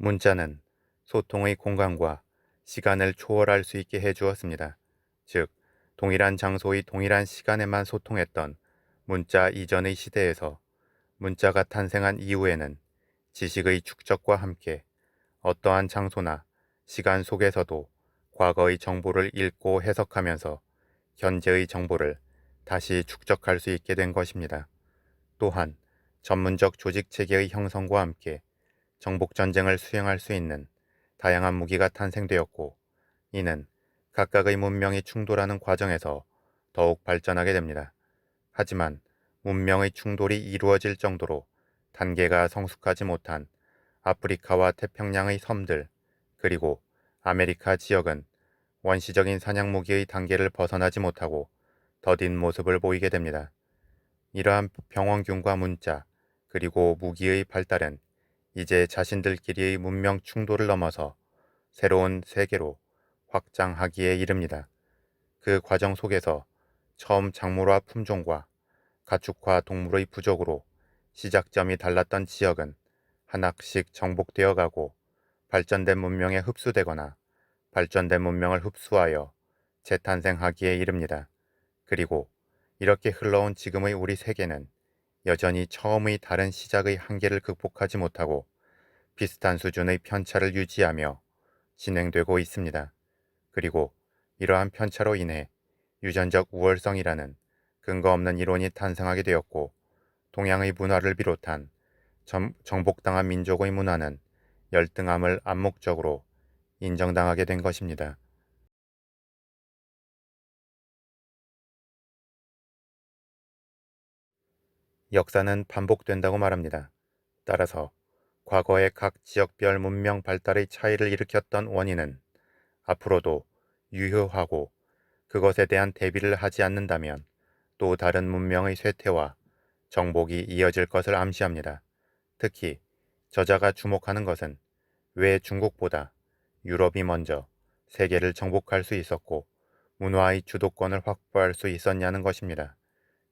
문자는 소통의 공간과 시간을 초월할 수 있게 해주었습니다. 즉, 동일한 장소의 동일한 시간에만 소통했던 문자 이전의 시대에서 문자가 탄생한 이후에는 지식의 축적과 함께 어떠한 장소나 시간 속에서도 과거의 정보를 읽고 해석하면서 현재의 정보를 다시 축적할 수 있게 된 것입니다. 또한 전문적 조직 체계의 형성과 함께 정복 전쟁을 수행할 수 있는 다양한 무기가 탄생되었고, 이는 각각의 문명이 충돌하는 과정에서 더욱 발전하게 됩니다. 하지만 문명의 충돌이 이루어질 정도로 단계가 성숙하지 못한 아프리카와 태평양의 섬들, 그리고 아메리카 지역은 원시적인 사냥 무기의 단계를 벗어나지 못하고 더딘 모습을 보이게 됩니다. 이러한 병원균과 문자, 그리고 무기의 발달은 이제 자신들끼리의 문명 충돌을 넘어서 새로운 세계로 확장하기에 이릅니다. 그 과정 속에서 처음 작물화 품종과 가축화 동물의 부족으로 시작점이 달랐던 지역은 하나씩 정복되어 가고 발전된 문명에 흡수되거나 발전된 문명을 흡수하여 재탄생하기에 이릅니다. 그리고 이렇게 흘러온 지금의 우리 세계는 여전히 처음의 다른 시작의 한계를 극복하지 못하고 비슷한 수준의 편차를 유지하며 진행되고 있습니다. 그리고 이러한 편차로 인해 유전적 우월성이라는 근거 없는 이론이 탄생하게 되었고, 동양의 문화를 비롯한 정복당한 민족의 문화는 열등함을 암묵적으로 인정당하게 된 것입니다. 역사는 반복된다고 말합니다. 따라서 과거의 각 지역별 문명 발달의 차이를 일으켰던 원인은 앞으로도 유효하고, 그것에 대한 대비를 하지 않는다면 또 다른 문명의 쇠퇴와 정복이 이어질 것을 암시합니다. 특히 저자가 주목하는 것은 왜 중국보다 유럽이 먼저 세계를 정복할 수 있었고 문화의 주도권을 확보할 수 있었냐는 것입니다.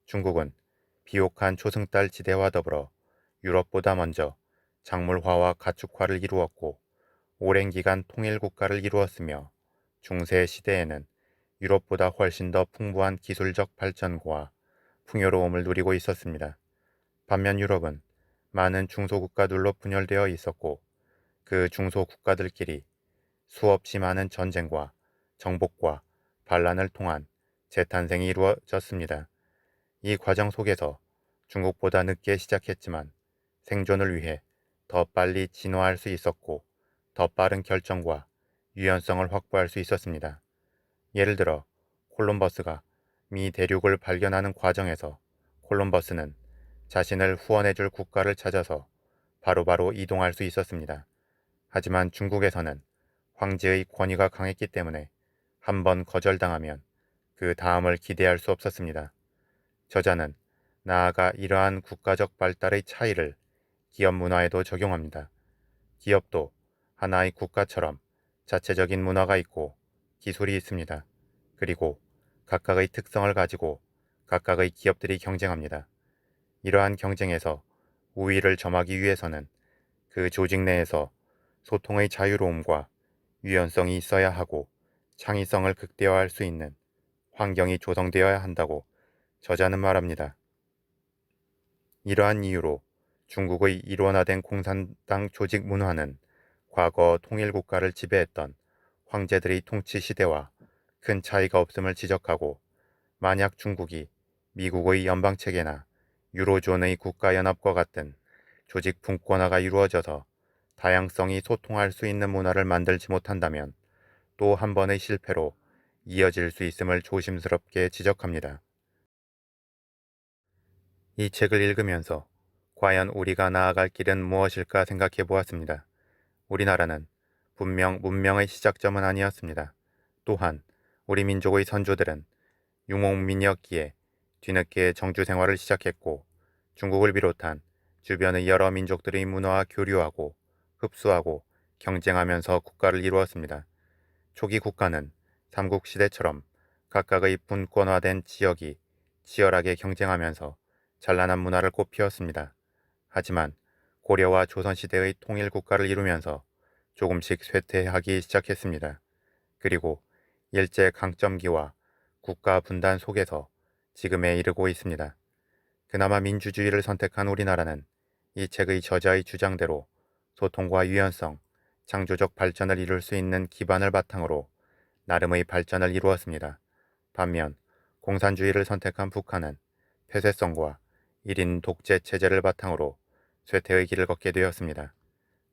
중국은 비옥한 초승달 지대와 더불어 유럽보다 먼저 작물화와 가축화를 이루었고 오랜 기간 통일 국가를 이루었으며, 중세 시대에는 유럽보다 훨씬 더 풍부한 기술적 발전과 풍요로움을 누리고 있었습니다. 반면 유럽은 많은 중소국가들로 분열되어 있었고, 그 중소국가들끼리 수없이 많은 전쟁과 정복과 반란을 통한 재탄생이 이루어졌습니다. 이 과정 속에서 중국보다 늦게 시작했지만 생존을 위해 더 빨리 진화할 수 있었고 더 빠른 결정과 유연성을 확보할 수 있었습니다. 예를 들어 콜럼버스가 미 대륙을 발견하는 과정에서 콜럼버스는 자신을 후원해줄 국가를 찾아서 바로바로 이동할 수 있었습니다. 하지만 중국에서는 황제의 권위가 강했기 때문에 한번 거절당하면 그 다음을 기대할 수 없었습니다. 저자는 나아가 이러한 국가적 발달의 차이를 기업 문화에도 적용합니다. 기업도 하나의 국가처럼 자체적인 문화가 있고 기술이 있습니다. 그리고 각각의 특성을 가지고 각각의 기업들이 경쟁합니다. 이러한 경쟁에서 우위를 점하기 위해서는 그 조직 내에서 소통의 자유로움과 유연성이 있어야 하고 창의성을 극대화할 수 있는 환경이 조성되어야 한다고 저자는 말합니다. 이러한 이유로 중국의 일원화된 공산당 조직 문화는 과거 통일국가를 지배했던 황제들의 통치 시대와 큰 차이가 없음을 지적하고, 만약 중국이 미국의 연방체계나 유로존의 국가연합과 같은 조직 분권화가 이루어져서 다양성이 소통할 수 있는 문화를 만들지 못한다면 또 한 번의 실패로 이어질 수 있음을 조심스럽게 지적합니다. 이 책을 읽으면서 과연 우리가 나아갈 길은 무엇일까 생각해 보았습니다. 우리나라는 분명 문명의 시작점은 아니었습니다. 또한 우리 민족의 선조들은 유목민이었기에 뒤늦게 정주 생활을 시작했고, 중국을 비롯한 주변의 여러 민족들의 문화와 교류하고 흡수하고 경쟁하면서 국가를 이루었습니다. 초기 국가는 삼국시대처럼 각각의 분권화된 지역이 치열하게 경쟁하면서 찬란한 문화를 꽃피웠습니다. 하지만 고려와 조선시대의 통일국가를 이루면서 조금씩 쇠퇴하기 시작했습니다. 그리고 일제 강점기와 국가 분단 속에서 지금에 이르고 있습니다. 그나마 민주주의를 선택한 우리나라는 이 책의 저자의 주장대로 소통과 유연성, 창조적 발전을 이룰 수 있는 기반을 바탕으로 나름의 발전을 이루었습니다. 반면 공산주의를 선택한 북한은 폐쇄성과 1인 독재 체제를 바탕으로 쇠퇴의 길을 걷게 되었습니다.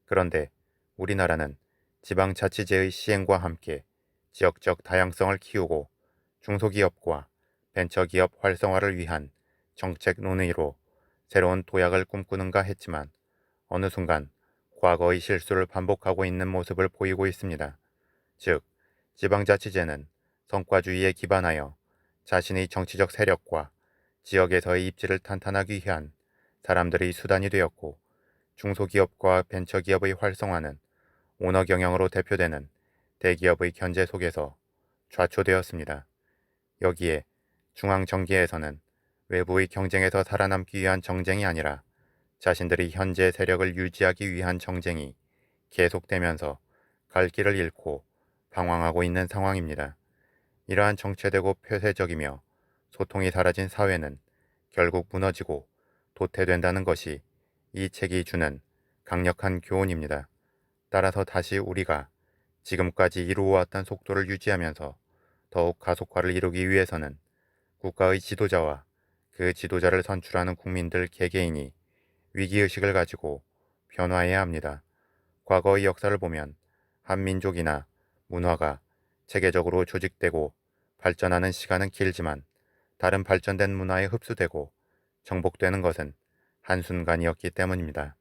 그런데 우리나라는 지방자치제의 시행과 함께 지역적 다양성을 키우고 중소기업과 벤처기업 활성화를 위한 정책 논의로 새로운 도약을 꿈꾸는가 했지만 어느 순간 과거의 실수를 반복하고 있는 모습을 보이고 있습니다. 즉, 지방자치제는 성과주의에 기반하여 자신의 정치적 세력과 지역에서의 입지를 탄탄하기 위한 사람들의 수단이 되었고, 중소기업과 벤처기업의 활성화는 오너 경영으로 대표되는 대기업의 견제 속에서 좌초되었습니다. 여기에 중앙정계에서는 외부의 경쟁에서 살아남기 위한 정쟁이 아니라 자신들의 현재 세력을 유지하기 위한 정쟁이 계속되면서 갈 길을 잃고 방황하고 있는 상황입니다. 이러한 정체되고 폐쇄적이며 소통이 사라진 사회는 결국 무너지고 도태된다는 것이 이 책이 주는 강력한 교훈입니다. 따라서 다시 우리가 지금까지 이루어왔던 속도를 유지하면서 더욱 가속화를 이루기 위해서는 국가의 지도자와 그 지도자를 선출하는 국민들 개개인이 위기의식을 가지고 변화해야 합니다. 과거의 역사를 보면 한 민족이나 문화가 체계적으로 조직되고 발전하는 시간은 길지만 다른 발전된 문화에 흡수되고 정복되는 것은 한순간이었기 때문입니다.